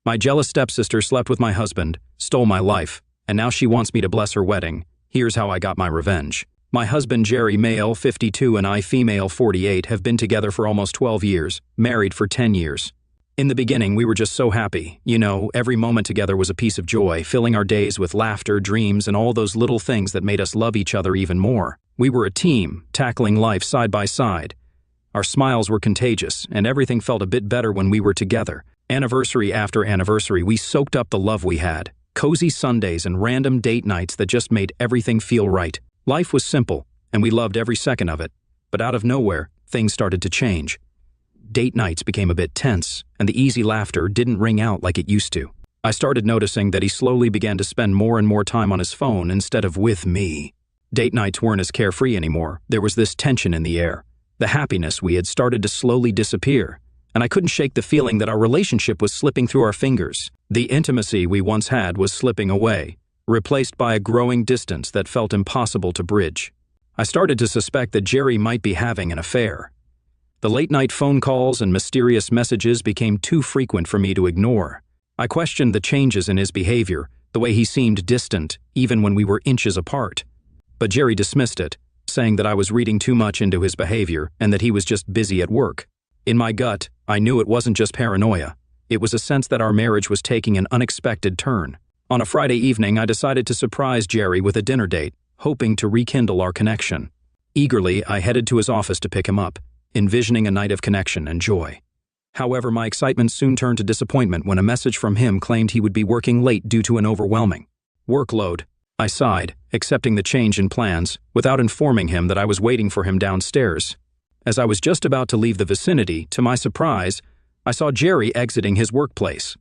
My jealous stepsister slept with my husband, stole my life, and now she wants me to bless her wedding. Here's how I got my revenge. My husband Jerry, male 52, and I, female 48, have been together for almost 12 years, married for 10 years. In the beginning, we were just so happy. You know, every moment together was a piece of joy, filling our days with laughter, dreams, and all those little things that made us love each other even more. We were a team, tackling life side by side. Our smiles were contagious, and everything felt a bit better when we were together. Anniversary after anniversary, we soaked up the love we had. Cozy Sundays and random date nights that just made everything feel right. Life was simple, and we loved every second of it. But out of nowhere, things started to change. Date nights became a bit tense, and the easy laughter didn't ring out like it used to. I started noticing that he slowly began to spend more and more time on his phone instead of with me. Date nights weren't as carefree anymore. There was this tension in the air. The happiness we had started to slowly disappear, and I couldn't shake the feeling that our relationship was slipping through our fingers. The intimacy we once had was slipping away, replaced by a growing distance that felt impossible to bridge. I started to suspect that Jerry might be having an affair. The late-night phone calls and mysterious messages became too frequent for me to ignore. I questioned the changes in his behavior, the way he seemed distant, even when we were inches apart. But Jerry dismissed it, saying that I was reading too much into his behavior and that he was just busy at work. In my gut, I knew it wasn't just paranoia. It was a sense that our marriage was taking an unexpected turn. On a Friday evening, I decided to surprise Jerry with a dinner date, hoping to rekindle our connection. Eagerly, I headed to his office to pick him up, envisioning a night of connection and joy. However, my excitement soon turned to disappointment when a message from him claimed he would be working late due to an overwhelming workload. I sighed, accepting the change in plans, without informing him that I was waiting for him downstairs. As I was just about to leave the vicinity, to my surprise, I saw Jerry exiting his workplace.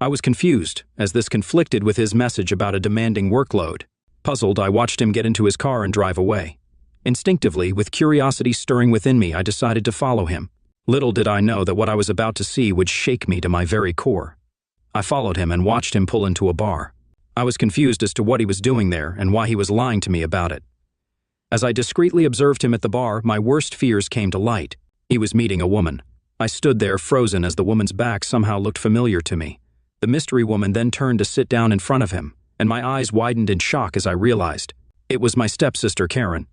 I was confused, as this conflicted with his message about a demanding workload. Puzzled, I watched him get into his car and drive away. Instinctively, with curiosity stirring within me, I decided to follow him. Little did I know that what I was about to see would shake me to my very core. I followed him and watched him pull into a bar. I was confused as to what he was doing there and why he was lying to me about it. As I discreetly observed him at the bar, my worst fears came to light. He was meeting a woman. I stood there frozen as the woman's back somehow looked familiar to me. The mystery woman then turned to sit down in front of him, and my eyes widened in shock as I realized. It was my stepsister, Karen.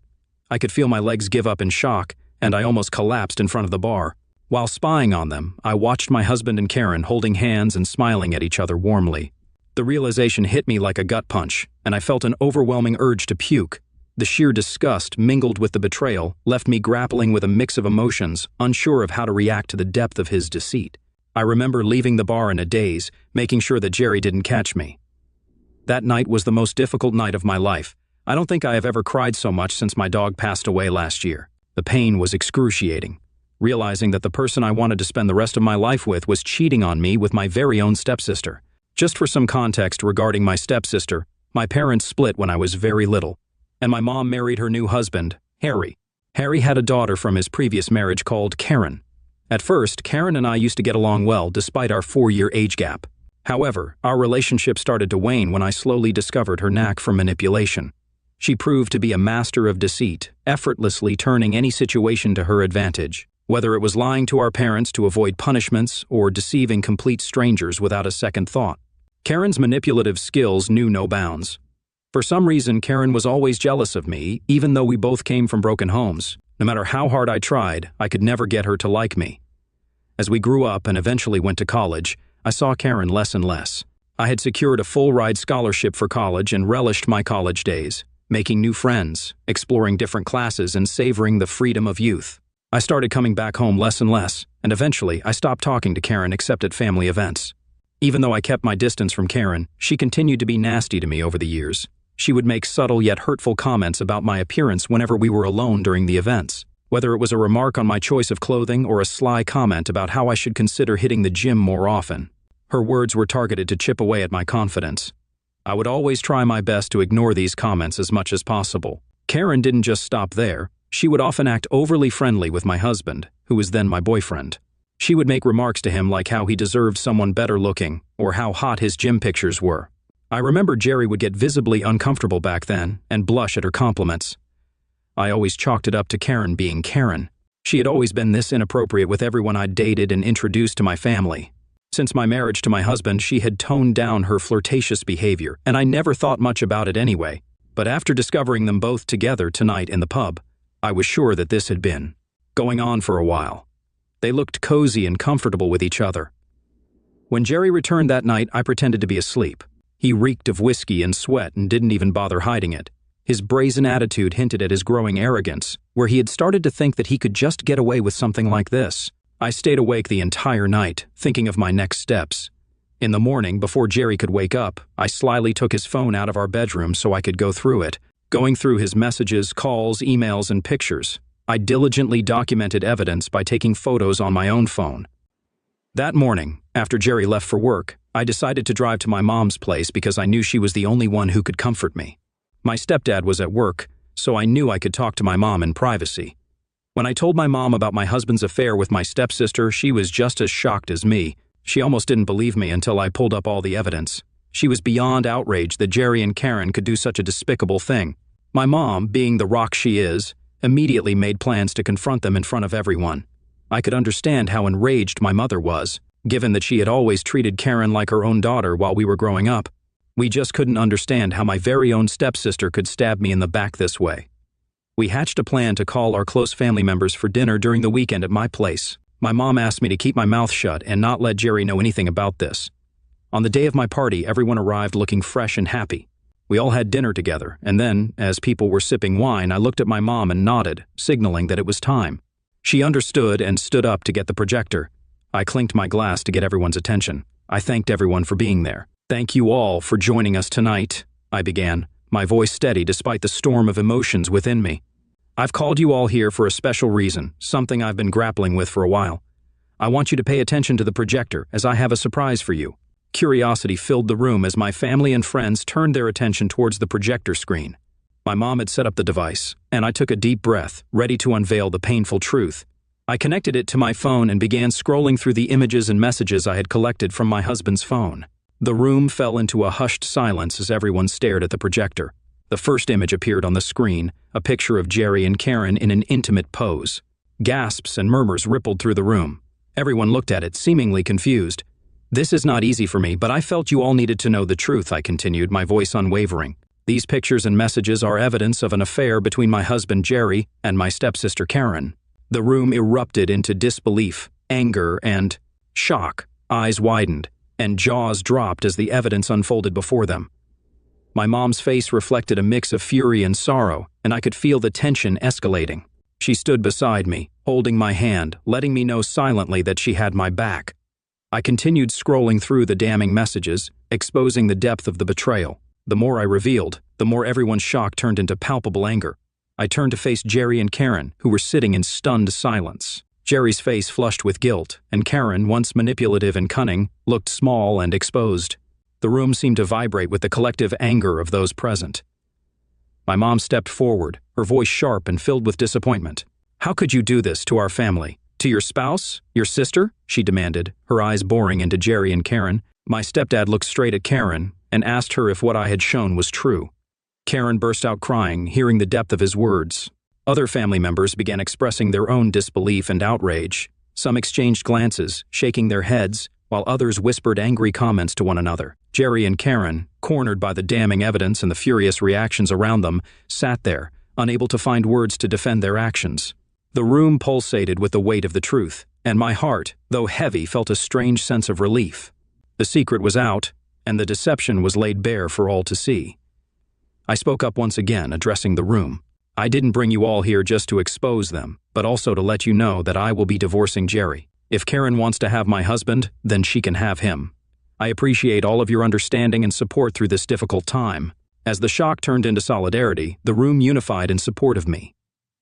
I could feel my legs give up in shock, and I almost collapsed in front of the bar. While spying on them, I watched my husband and Karen holding hands and smiling at each other warmly. The realization hit me like a gut punch, and I felt an overwhelming urge to puke. The sheer disgust, mingled with the betrayal, left me grappling with a mix of emotions, unsure of how to react to the depth of his deceit. I remember leaving the bar in a daze, making sure that Jerry didn't catch me. That night was the most difficult night of my life. I don't think I have ever cried so much since my dog passed away last year. The pain was excruciating. Realizing that the person I wanted to spend the rest of my life with was cheating on me with my very own stepsister. Just for some context regarding my stepsister, my parents split when I was very little, and my mom married her new husband, Harry. Harry had a daughter from his previous marriage called Karen. At first, Karen and I used to get along well despite our 4-year age gap. However, our relationship started to wane when I slowly discovered her knack for manipulation. She proved to be a master of deceit, effortlessly turning any situation to her advantage, whether it was lying to our parents to avoid punishments or deceiving complete strangers without a second thought. Karen's manipulative skills knew no bounds. For some reason, Karen was always jealous of me, even though we both came from broken homes. No matter how hard I tried, I could never get her to like me. As we grew up and eventually went to college, I saw Karen less and less. I had secured a full-ride scholarship for college and relished my college days, making new friends, exploring different classes, and savoring the freedom of youth. I started coming back home less and less, and eventually I stopped talking to Karen except at family events. Even though I kept my distance from Karen, she continued to be nasty to me over the years. She would make subtle yet hurtful comments about my appearance whenever we were alone during the events, whether it was a remark on my choice of clothing or a sly comment about how I should consider hitting the gym more often. Her words were targeted to chip away at my confidence. I would always try my best to ignore these comments as much as possible. Karen didn't just stop there. She would often act overly friendly with my husband, who was then my boyfriend. She would make remarks to him like how he deserved someone better looking or how hot his gym pictures were. I remember Jerry would get visibly uncomfortable back then and blush at her compliments. I always chalked it up to Karen being Karen. She had always been this inappropriate with everyone I'd dated and introduced to my family. Since my marriage to my husband, she had toned down her flirtatious behavior, and I never thought much about it anyway. But after discovering them both together tonight in the pub, I was sure that this had been going on for a while. They looked cozy and comfortable with each other. When Jerry returned that night, I pretended to be asleep. He reeked of whiskey and sweat and didn't even bother hiding it. His brazen attitude hinted at his growing arrogance, where he had started to think that he could just get away with something like this. I stayed awake the entire night, thinking of my next steps. In the morning, before Jerry could wake up, I slyly took his phone out of our bedroom so I could go through it, going through his messages, calls, emails, and pictures. I diligently documented evidence by taking photos on my own phone. That morning, after Jerry left for work, I decided to drive to my mom's place because I knew she was the only one who could comfort me. My stepdad was at work, so I knew I could talk to my mom in privacy. When I told my mom about my husband's affair with my stepsister, she was just as shocked as me. She almost didn't believe me until I pulled up all the evidence. She was beyond outraged that Jerry and Karen could do such a despicable thing. My mom, being the rock she is, immediately made plans to confront them in front of everyone. I could understand how enraged my mother was, given that she had always treated Karen like her own daughter while we were growing up. We just couldn't understand how my very own stepsister could stab me in the back this way. We hatched a plan to call our close family members for dinner during the weekend at my place. My mom asked me to keep my mouth shut and not let Jerry know anything about this. On the day of my party, everyone arrived looking fresh and happy. We all had dinner together, and then, as people were sipping wine, I looked at my mom and nodded, signaling that it was time. She understood and stood up to get the projector. I clinked my glass to get everyone's attention. I thanked everyone for being there. "Thank you all for joining us tonight," I began, my voice steady despite the storm of emotions within me. "I've called you all here for a special reason, something I've been grappling with for a while. I want you to pay attention to the projector, as I have a surprise for you." Curiosity filled the room as my family and friends turned their attention towards the projector screen. My mom had set up the device, and I took a deep breath, ready to unveil the painful truth. I connected it to my phone and began scrolling through the images and messages I had collected from my husband's phone. The room fell into a hushed silence as everyone stared at the projector. The first image appeared on the screen, a picture of Jerry and Karen in an intimate pose. Gasps and murmurs rippled through the room. Everyone looked at it, seemingly confused. "This is not easy for me, but I felt you all needed to know the truth," I continued, my voice unwavering. "These pictures and messages are evidence of an affair between my husband Jerry and my stepsister Karen." The room erupted into disbelief, anger, and shock. Eyes widened, and jaws dropped as the evidence unfolded before them. My mom's face reflected a mix of fury and sorrow, and I could feel the tension escalating. She stood beside me, holding my hand, letting me know silently that she had my back. I continued scrolling through the damning messages, exposing the depth of the betrayal. The more I revealed, the more everyone's shock turned into palpable anger. I turned to face Jerry and Karen, who were sitting in stunned silence. Jerry's face flushed with guilt, and Karen, once manipulative and cunning, looked small and exposed. The room seemed to vibrate with the collective anger of those present. My mom stepped forward, her voice sharp and filled with disappointment. "How could you do this to our family? To your spouse? Your sister?" she demanded, her eyes boring into Jerry and Karen. My stepdad looked straight at Karen and asked her if what I had shown was true. Karen burst out crying, hearing the depth of his words. Other family members began expressing their own disbelief and outrage. Some exchanged glances, shaking their heads, while others whispered angry comments to one another. Jerry and Karen, cornered by the damning evidence and the furious reactions around them, sat there, unable to find words to defend their actions. The room pulsated with the weight of the truth, and my heart, though heavy, felt a strange sense of relief. The secret was out, and the deception was laid bare for all to see. I spoke up once again, addressing the room. "I didn't bring you all here just to expose them, but also to let you know that I will be divorcing Jerry. If Karen wants to have my husband, then she can have him. I appreciate all of your understanding and support through this difficult time." As the shock turned into solidarity, the room unified in support of me.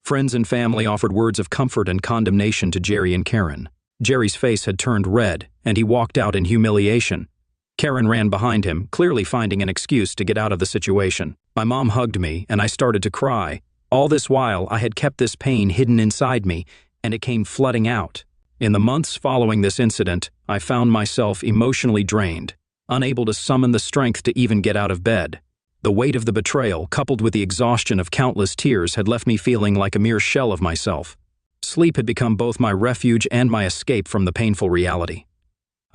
Friends and family offered words of comfort and condemnation to Jerry and Karen. Jerry's face had turned red, and he walked out in humiliation. Karen ran behind him, clearly finding an excuse to get out of the situation. My mom hugged me, and I started to cry. All this while, I had kept this pain hidden inside me, and it came flooding out. In the months following this incident, I found myself emotionally drained, unable to summon the strength to even get out of bed. The weight of the betrayal, coupled with the exhaustion of countless tears, had left me feeling like a mere shell of myself. Sleep had become both my refuge and my escape from the painful reality.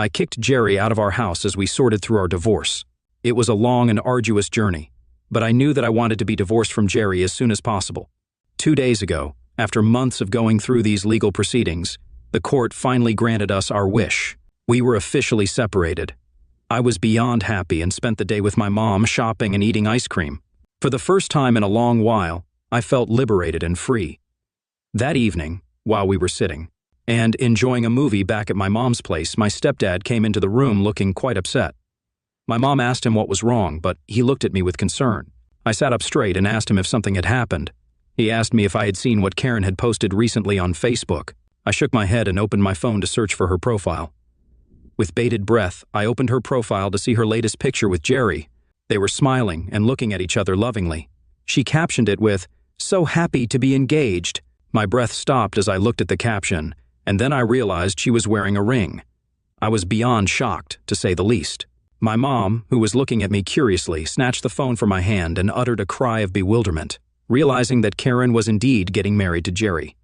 I kicked Jerry out of our house as we sorted through our divorce. It was a long and arduous journey, but I knew that I wanted to be divorced from Jerry as soon as possible. 2 days ago, after months of going through these legal proceedings, the court finally granted us our wish. We were officially separated. I was beyond happy and spent the day with my mom shopping and eating ice cream. For the first time in a long while, I felt liberated and free. That evening, while we were sitting and enjoying a movie back at my mom's place, my stepdad came into the room looking quite upset. My mom asked him what was wrong, but he looked at me with concern. I sat up straight and asked him if something had happened. He asked me if I had seen what Karen had posted recently on Facebook. I shook my head and opened my phone to search for her profile. With bated breath, I opened her profile to see her latest picture with Jerry. They were smiling and looking at each other lovingly. She captioned it with, "So happy to be engaged." My breath stopped as I looked at the caption, and then I realized she was wearing a ring. I was beyond shocked, to say the least. My mom, who was looking at me curiously, snatched the phone from my hand and uttered a cry of bewilderment, realizing that Karen was indeed getting married to Jerry.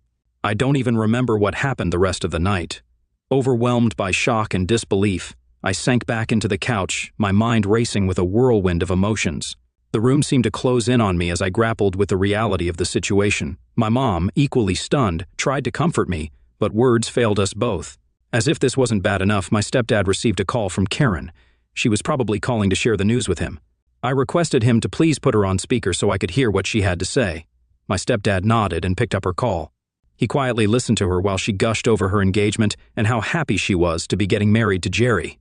I don't even remember what happened the rest of the night. Overwhelmed by shock and disbelief, I sank back into the couch, my mind racing with a whirlwind of emotions. The room seemed to close in on me as I grappled with the reality of the situation. My mom, equally stunned, tried to comfort me, but words failed us both. As if this wasn't bad enough, my stepdad received a call from Karen. She was probably calling to share the news with him. I requested him to please put her on speaker so I could hear what she had to say. My stepdad nodded and picked up her call. He quietly listened to her while she gushed over her engagement and how happy she was to be getting married to Jerry.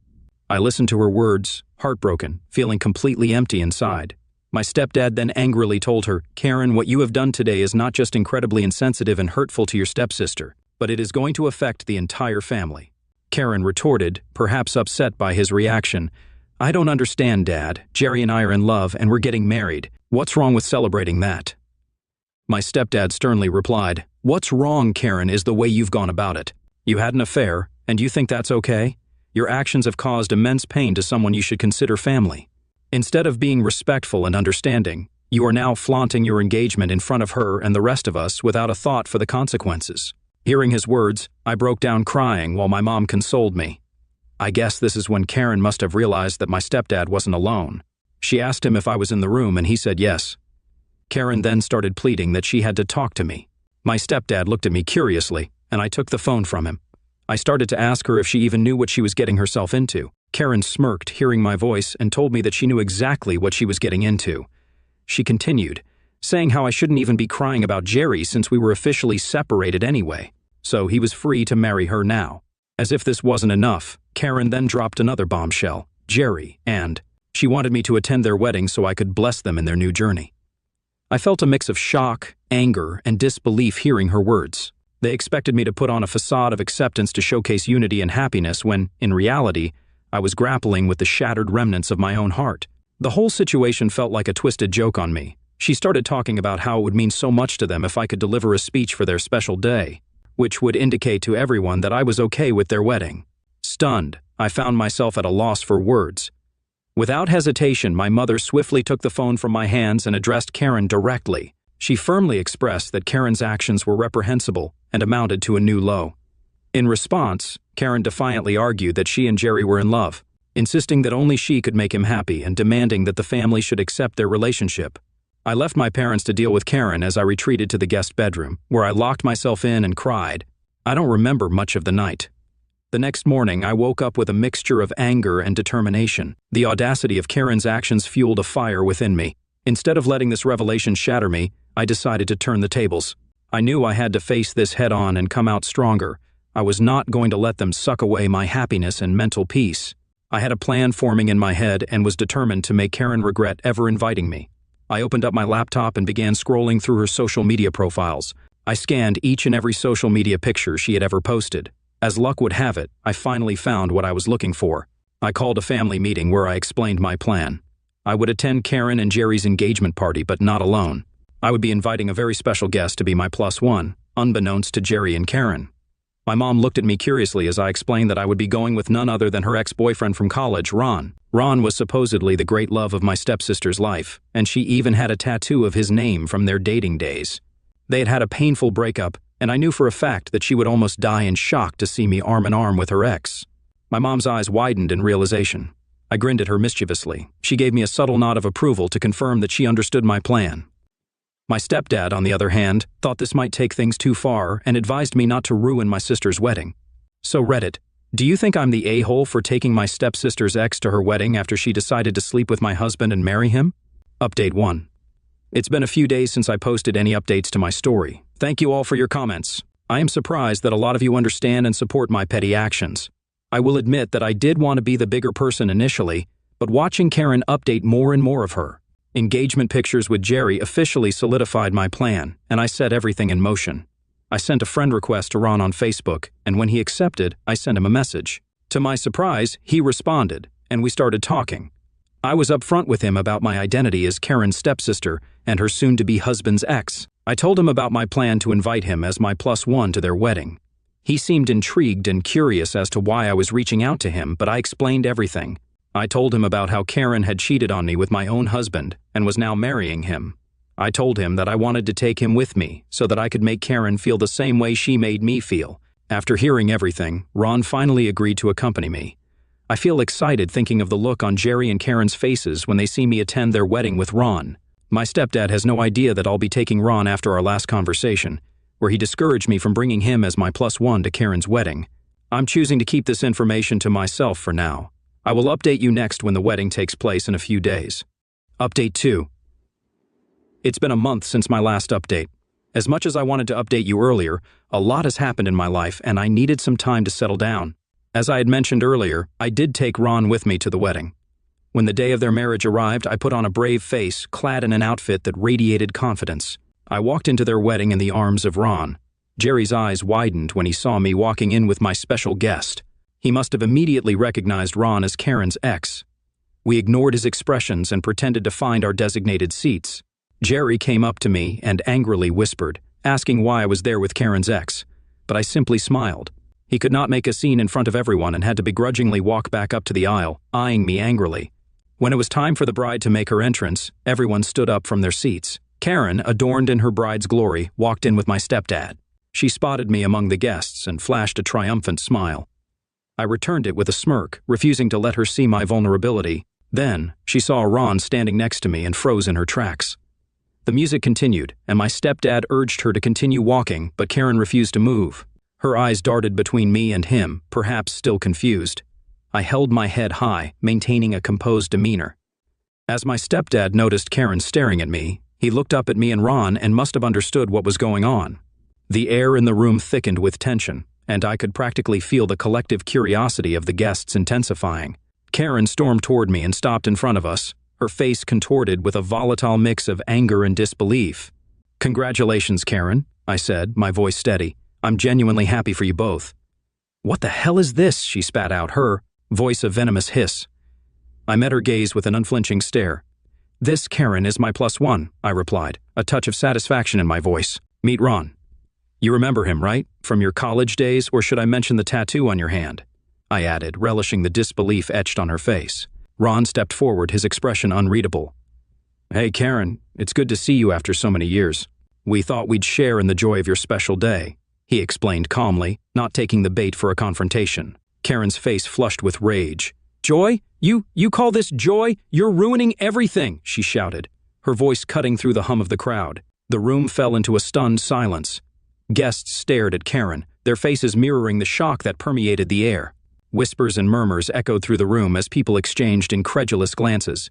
I listened to her words, heartbroken, feeling completely empty inside. My stepdad then angrily told her, "Karen, what you have done today is not just incredibly insensitive and hurtful to your stepsister, but it is going to affect the entire family." Karen retorted, perhaps upset by his reaction, "I don't understand, Dad. Jerry and I are in love and we're getting married. What's wrong with celebrating that?" My stepdad sternly replied, "What's wrong, Karen, is the way you've gone about it. You had an affair, and you think that's okay? Your actions have caused immense pain to someone you should consider family. Instead of being respectful and understanding, you are now flaunting your engagement in front of her and the rest of us without a thought for the consequences." Hearing his words, I broke down crying while my mom consoled me. I guess this is when Karen must have realized that my stepdad wasn't alone. She asked him if I was in the room and he said yes. Karen then started pleading that she had to talk to me. My stepdad looked at me curiously, and I took the phone from him. I started to ask her if she even knew what she was getting herself into. Karen smirked, hearing my voice, and told me that she knew exactly what she was getting into. She continued, saying how I shouldn't even be crying about Jerry since we were officially separated anyway, so he was free to marry her now. As if this wasn't enough, Karen then dropped another bombshell, Jerry, and she wanted me to attend their wedding so I could bless them in their new journey. I felt a mix of shock, anger, and disbelief hearing her words. They expected me to put on a facade of acceptance to showcase unity and happiness when, in reality, I was grappling with the shattered remnants of my own heart. The whole situation felt like a twisted joke on me. She started talking about how it would mean so much to them if I could deliver a speech for their special day, which would indicate to everyone that I was okay with their wedding. Stunned, I found myself at a loss for words. Without hesitation, my mother swiftly took the phone from my hands and addressed Karen directly. She firmly expressed that Karen's actions were reprehensible and amounted to a new low. In response, Karen defiantly argued that she and Jerry were in love, insisting that only she could make him happy and demanding that the family should accept their relationship. I left my parents to deal with Karen as I retreated to the guest bedroom, where I locked myself in and cried. I don't remember much of the night. The next morning, I woke up with a mixture of anger and determination. The audacity of Karen's actions fueled a fire within me. Instead of letting this revelation shatter me, I decided to turn the tables. I knew I had to face this head-on and come out stronger. I was not going to let them suck away my happiness and mental peace. I had a plan forming in my head and was determined to make Karen regret ever inviting me. I opened up my laptop and began scrolling through her social media profiles. I scanned each and every social media picture she had ever posted. As luck would have it, I finally found what I was looking for. I called a family meeting where I explained my plan. I would attend Karen and Jerry's engagement party, but not alone. I would be inviting a very special guest to be my +1, unbeknownst to Jerry and Karen. My mom looked at me curiously as I explained that I would be going with none other than her ex-boyfriend from college, Ron. Ron was supposedly the great love of my stepsister's life, and she even had a tattoo of his name from their dating days. They had had a painful breakup, and I knew for a fact that she would almost die in shock to see me arm in arm with her ex. My mom's eyes widened in realization. I grinned at her mischievously. She gave me a subtle nod of approval to confirm that she understood my plan. My stepdad, on the other hand, thought this might take things too far and advised me not to ruin my sister's wedding. So Reddit, do you think I'm the a-hole for taking my stepsister's ex to her wedding after she decided to sleep with my husband and marry him? Update 1. It's been a few days since I posted any updates to my story. Thank you all for your comments. I am surprised that a lot of you understand and support my petty actions. I will admit that I did want to be the bigger person initially, but watching Karen update more and more of her engagement pictures with Jerry officially solidified my plan, and I set everything in motion. I sent a friend request to Ron on Facebook, and when he accepted, I sent him a message. To my surprise, he responded, and we started talking. I was upfront with him about my identity as Karen's stepsister and her soon-to-be husband's ex. I told him about my plan to invite him as my +1 to their wedding. He seemed intrigued and curious as to why I was reaching out to him, but I explained everything. I told him about how Karen had cheated on me with my own husband and was now marrying him. I told him that I wanted to take him with me so that I could make Karen feel the same way she made me feel. After hearing everything, Ron finally agreed to accompany me. I feel excited thinking of the look on Jerry and Karen's faces when they see me attend their wedding with Ron. My stepdad has no idea that I'll be taking Ron after our last conversation, where he discouraged me from bringing him as my +1 to Karen's wedding. I'm choosing to keep this information to myself for now. I will update you next when the wedding takes place in a few days. Update 2. It's been a month since my last update. As much as I wanted to update you earlier, a lot has happened in my life and I needed some time to settle down. As I had mentioned earlier, I did take Ron with me to the wedding. When the day of their marriage arrived, I put on a brave face, clad in an outfit that radiated confidence. I walked into their wedding in the arms of Ron. Jerry's eyes widened when he saw me walking in with my special guest. He must have immediately recognized Ron as Karen's ex. We ignored his expressions and pretended to find our designated seats. Jerry came up to me and angrily whispered, asking why I was there with Karen's ex, but I simply smiled. He could not make a scene in front of everyone and had to begrudgingly walk back up to the aisle, eyeing me angrily. When it was time for the bride to make her entrance, everyone stood up from their seats. Karen, adorned in her bride's glory, walked in with my stepdad. She spotted me among the guests and flashed a triumphant smile. I returned it with a smirk, refusing to let her see my vulnerability. Then, she saw Ron standing next to me and froze in her tracks. The music continued, and my stepdad urged her to continue walking, but Karen refused to move. Her eyes darted between me and him, perhaps still confused. I held my head high, maintaining a composed demeanor. As my stepdad noticed Karen staring at me, he looked up at me and Ron and must have understood what was going on. The air in the room thickened with tension, and I could practically feel the collective curiosity of the guests intensifying. Karen stormed toward me and stopped in front of us, her face contorted with a volatile mix of anger and disbelief. "Congratulations, Karen," I said, my voice steady. "I'm genuinely happy for you both." "What the hell is this?" she spat out, her voice a venomous hiss. I met her gaze with an unflinching stare. "This, Karen, is my +1, I replied, a touch of satisfaction in my voice. "Meet Ron. You remember him, right? From your college days, or should I mention the tattoo on your hand?" I added, relishing the disbelief etched on her face. Ron stepped forward, his expression unreadable. "Hey, Karen, it's good to see you after so many years. We thought we'd share in the joy of your special day," he explained calmly, not taking the bait for a confrontation. Karen's face flushed with rage. "Joy? You call this joy? You're ruining everything," she shouted, her voice cutting through the hum of the crowd. The room fell into a stunned silence. Guests stared at Karen, their faces mirroring the shock that permeated the air. Whispers and murmurs echoed through the room as people exchanged incredulous glances.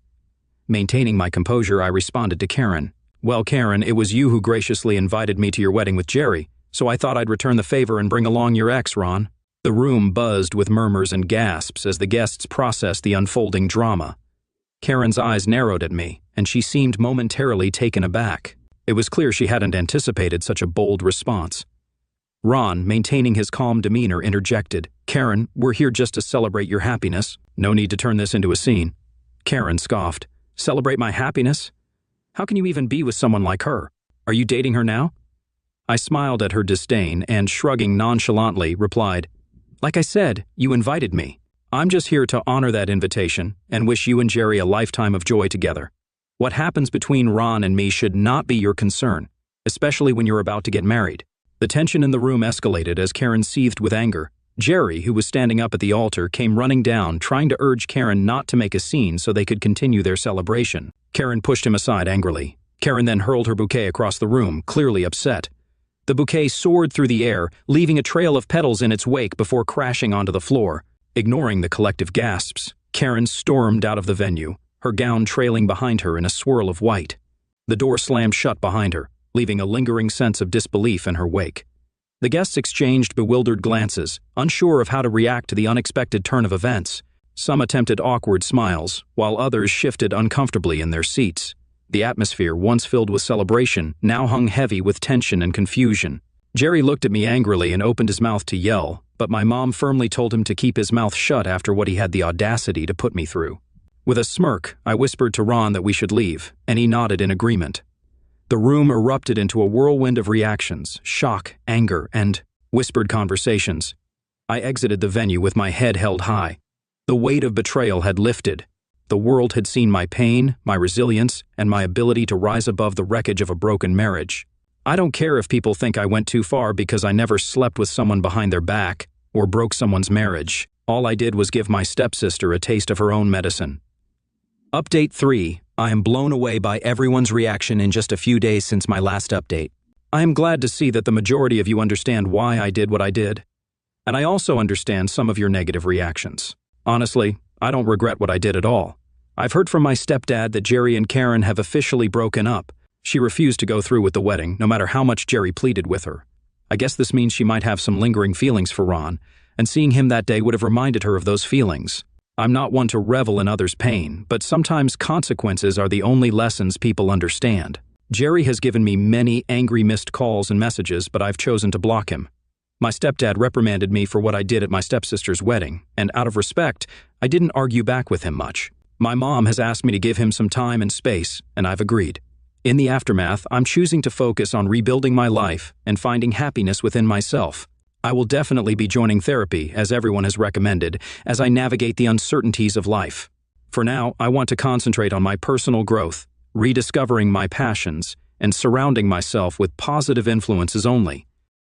Maintaining my composure, I responded to Karen. "Well, Karen, it was you who graciously invited me to your wedding with Jerry, so I thought I'd return the favor and bring along your ex, Ron." The room buzzed with murmurs and gasps as the guests processed the unfolding drama. Karen's eyes narrowed at me, and she seemed momentarily taken aback. It was clear she hadn't anticipated such a bold response. Ron, maintaining his calm demeanor, interjected, "Karen, we're here just to celebrate your happiness. No need to turn this into a scene." Karen scoffed. "Celebrate my happiness? How can you even be with someone like her? Are you dating her now?" I smiled at her disdain and, shrugging nonchalantly, replied, "Like I said, you invited me. I'm just here to honor that invitation and wish you and Jerry a lifetime of joy together. What happens between Ron and me should not be your concern, especially when you're about to get married." The tension in the room escalated as Karen seethed with anger. Jerry, who was standing up at the altar, came running down, trying to urge Karen not to make a scene so they could continue their celebration. Karen pushed him aside angrily. Karen then hurled her bouquet across the room, clearly upset. The bouquet soared through the air, leaving a trail of petals in its wake before crashing onto the floor. Ignoring the collective gasps, Karen stormed out of the venue, her gown trailing behind her in a swirl of white. The door slammed shut behind her, leaving a lingering sense of disbelief in her wake. The guests exchanged bewildered glances, unsure of how to react to the unexpected turn of events. Some attempted awkward smiles, while others shifted uncomfortably in their seats. The atmosphere, once filled with celebration, now hung heavy with tension and confusion. Jerry looked at me angrily and opened his mouth to yell, but my mom firmly told him to keep his mouth shut after what he had the audacity to put me through. With a smirk, I whispered to Ron that we should leave, and he nodded in agreement. The room erupted into a whirlwind of reactions, shock, anger, and whispered conversations. I exited the venue with my head held high. The weight of betrayal had lifted. The world had seen my pain, my resilience, and my ability to rise above the wreckage of a broken marriage. I don't care if people think I went too far because I never slept with someone behind their back or broke someone's marriage. All I did was give my stepsister a taste of her own medicine. Update 3. I am blown away by everyone's reaction in just a few days since my last update. I am glad to see that the majority of you understand why I did what I did. And I also understand some of your negative reactions. Honestly, I don't regret what I did at all. I've heard from my stepdad that Jerry and Karen have officially broken up. She refused to go through with the wedding, no matter how much Jerry pleaded with her. I guess this means she might have some lingering feelings for Ron, and seeing him that day would have reminded her of those feelings. I'm not one to revel in others' pain, but sometimes consequences are the only lessons people understand. Jerry has given me many angry missed calls and messages, but I've chosen to block him. My stepdad reprimanded me for what I did at my stepsister's wedding, and out of respect, I didn't argue back with him much. My mom has asked me to give him some time and space, and I've agreed. In the aftermath, I'm choosing to focus on rebuilding my life and finding happiness within myself. I will definitely be joining therapy, as everyone has recommended, as I navigate the uncertainties of life. For now, I want to concentrate on my personal growth, rediscovering my passions, and surrounding myself with positive influences only.